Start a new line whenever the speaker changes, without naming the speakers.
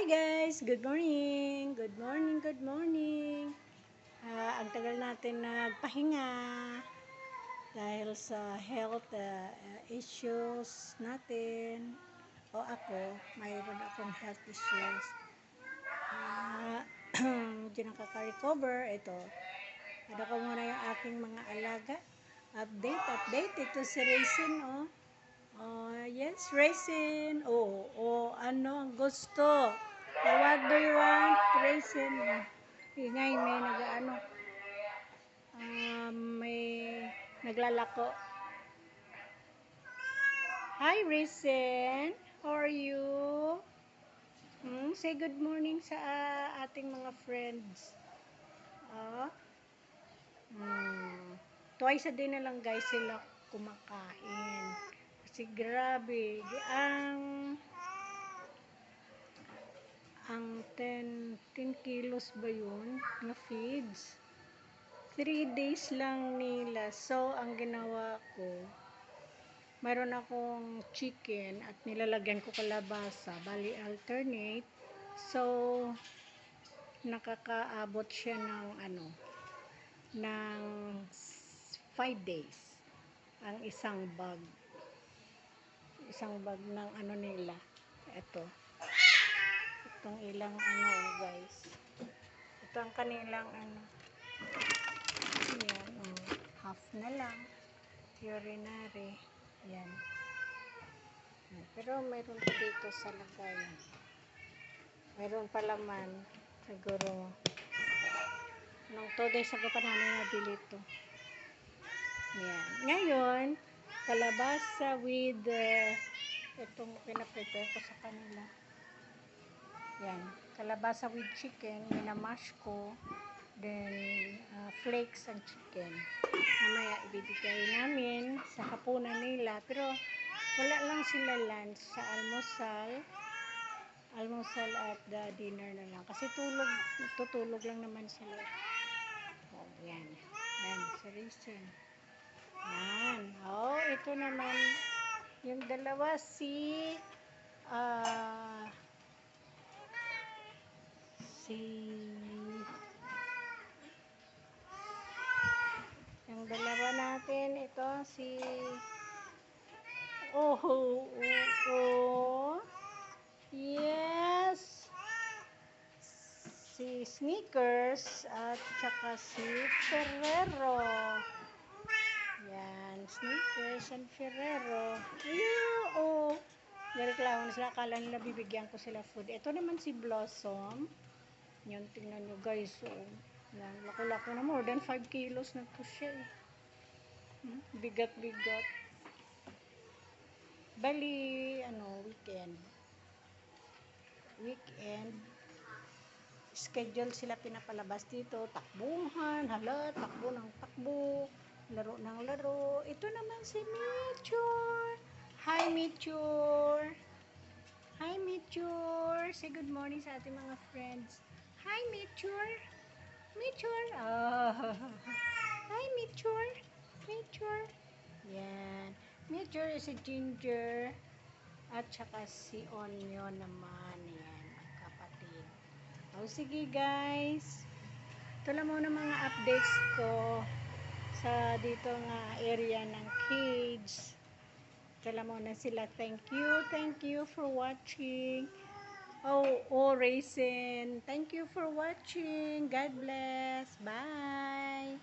Hi guys! Good morning! Good morning, good morning! Ang tagal natin nagpahinga dahil sa health issues natin. O ako, mayroon akong health issues. Hindi nakaka-recover. Ito, ano ko muna yung aking mga alaga. Update. Ito si Raisin, oh. Yes, Raisin. Ano ang gusto? What do you want, Raisin? Ingay, may naglalako. Hi, Raisin. How are you? Say good morning sa ating mga friends. Twice a day na lang guys sila kumakain. Kasi grabe, ang 10 kilos ba yun na feeds? 3 days lang nila. So, ang ginawa ko, mayroon akong chicken at nilalagyan ko kalabasa. Bali, alternate. So, nakakaabot siya ng 5 days. Ang isang bag. Isang bag ng nila. Itong ilang guys. Ito ang kanilang yan, half na lang. Urinary. Yan. Pero mayroon pa dito sa lagayan. Mayroon pa laman. Siguro. Nung 2 days ago pa namin nabili ito. Yan. Ngayon, kalabasa with itong pinaprepare ko sa kanila. Yan. Kalabasa with chicken. Minamash ko. Then, flakes and chicken. Mamaya ibibigay namin sa hapunan nila. Pero, wala lang sila lunch sa almusal at the dinner na lang. Kasi tutulog lang naman sila. Yan. Yan, sa reason. Yan. Ito naman, yung dalawa yung dalawa natin, ito yes, si Snickers at saka si Ferrero. Yan, Snickers and Ferrero. Nagreklamo na sila, akala nila bibigyan ko sila food. Ito naman si Blossom. Yan, tingnan nyo guys. Yan, laki-laki na, more than 5 kilos na to siya. Bigat-bigat. Bali, weekend. Schedule sila pinapalabas dito. Takbuhan, takbo ng takbo. Laro ng laro. Ito naman si Mature. Hi, Mature. Hi, Mature. Say good morning sa ating mga friends. Hi, Mature. Mature. Hi, Mature. Mature. Yan. Mature is si Ginger. At saka si Onion naman. Yan. Kapatid. Sige guys. Ito lang muna mga updates ko sa dito nga area ng cage. Ito lang muna sila. Thank you for watching. Raisin. Thank you for watching. God bless. Bye.